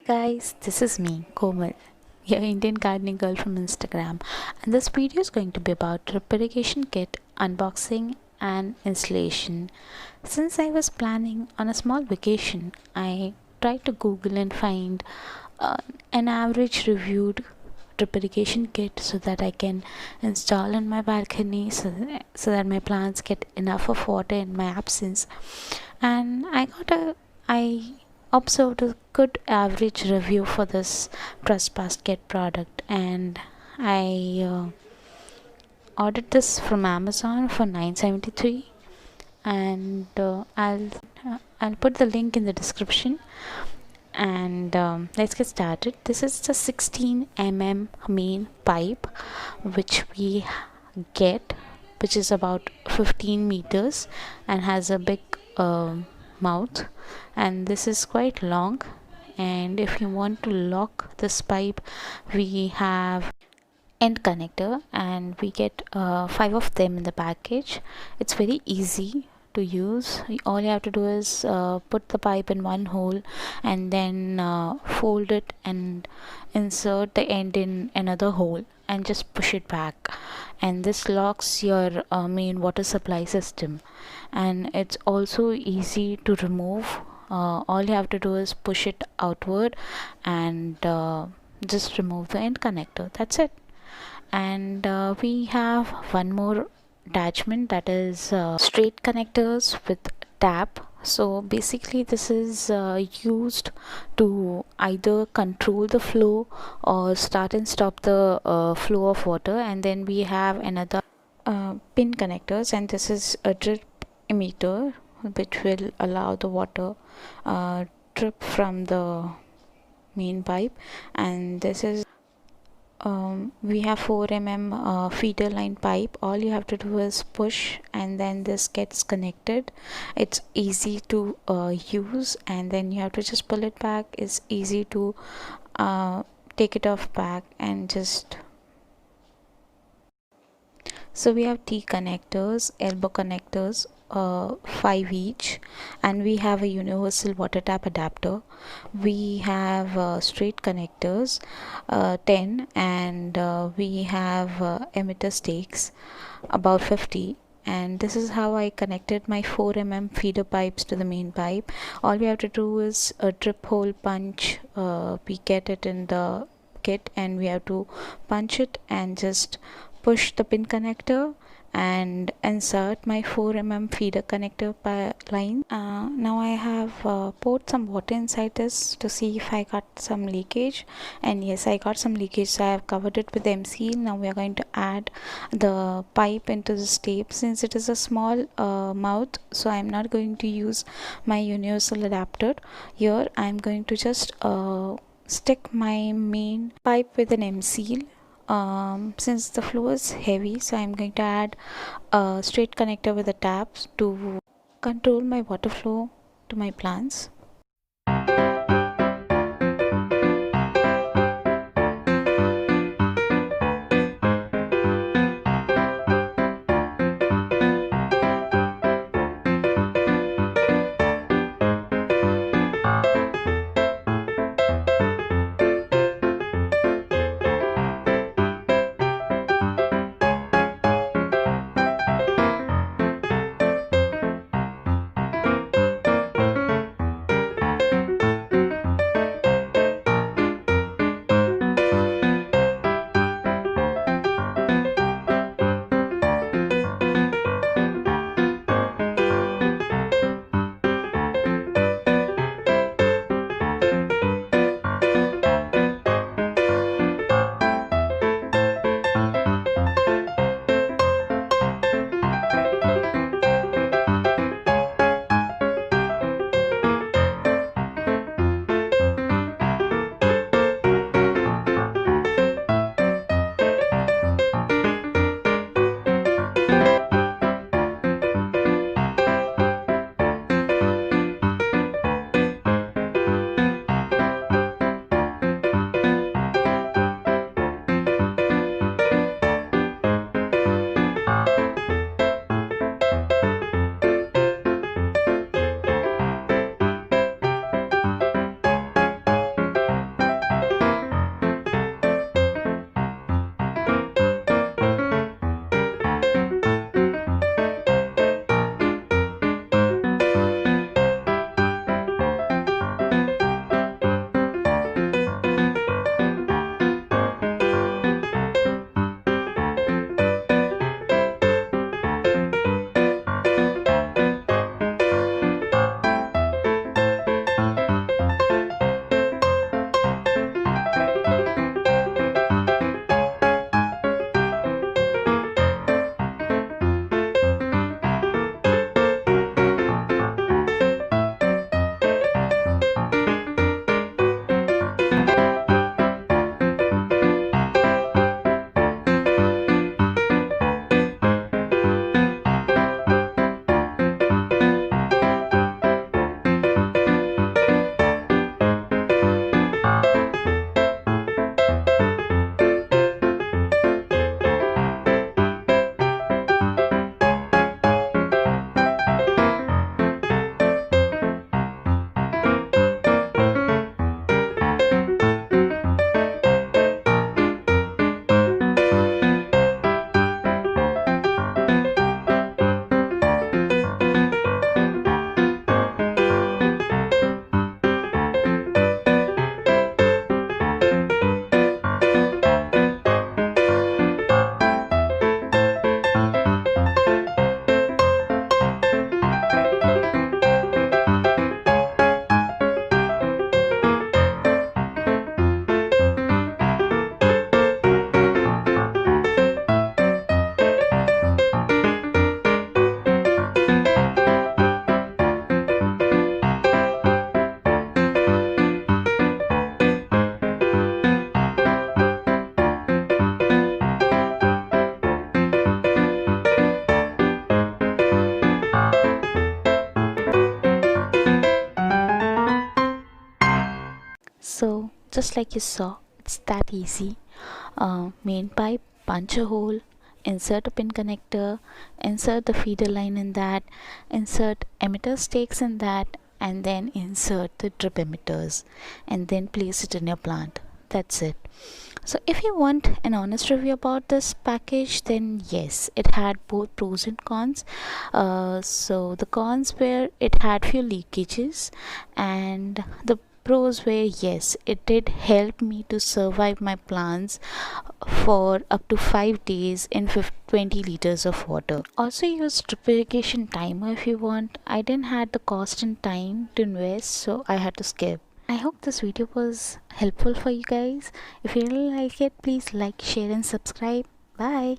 Guys, this is me, Komal, your Indian gardening girl from Instagram, and this video is going to be about drip irrigation kit unboxing and installation. Since I was planning on a small vacation, I tried to Google and find uh, an average reviewed drip irrigation kit so that I can install in my balcony so that my plants get enough of water in my absence. And I observed a good average review for this TrustBasket product, and I ordered this from Amazon for 9.73, and I'll put the link in the description. And let's get started. This is the 16 main pipe which we get, which is about 15 meters and has a big mouth, and this is quite long. And if you want to lock this pipe, we have end connector, and we get 5 of them in the package. It's very easy to use. All you have to do is put the pipe in one hole and then fold it and insert the end in another hole and just push it back, and this locks your main water supply system. And it's also easy to remove. All you have to do is push it outward and just remove the end connector. That's it. And we have one more attachment, that is straight connectors with tap. So basically this is used to either control the flow or start and stop the flow of water. And then we have another pin connectors, and this is a drip emitter which will allow the water drip from the main pipe. And this is we have 4 feeder line pipe. All you have to do is push and then this gets connected. It's easy to use, and then you have to just pull it back. It's easy to take it off back and just. So we have T connectors, elbow connectors, 5 each, and we have a universal water tap adapter. We have straight connectors, 10, and we have emitter stakes, about 50. And this is how I connected my 4 feeder pipes to the main pipe. All we have to do is a drip hole punch. We get it in the kit, and we have to punch it and just push the pin connector and insert my 4 feeder connector line. Now I have poured some water inside this to see if I got some leakage, and yes, I got some leakage, so I have covered it with M-seal. Now we are going to add the pipe into this tape. Since it is a small mouth, so I'm not going to use my universal adapter here. I'm going to just stick my main pipe with an M-seal. Since the flow is heavy, so I'm going to add a straight connector with a tap to control my water flow to my plants. So just like you saw, it's that easy. Main pipe, punch a hole, insert a pin connector, insert the feeder line in that, insert emitter stakes in that, and then insert the drip emitters, and then place it in your plant. That's it. So if you want an honest review about this package, then yes, it had both pros and cons. So the cons were it had few leakages, and the pros were yes, it did help me to survive my plants for up to 5 days in 20 liters of water. Also use drip irrigation timer if you want. I didn't had the cost and time to invest, so I had to skip. I hope this video was helpful for you guys. If you really like it, please like, share and subscribe. Bye.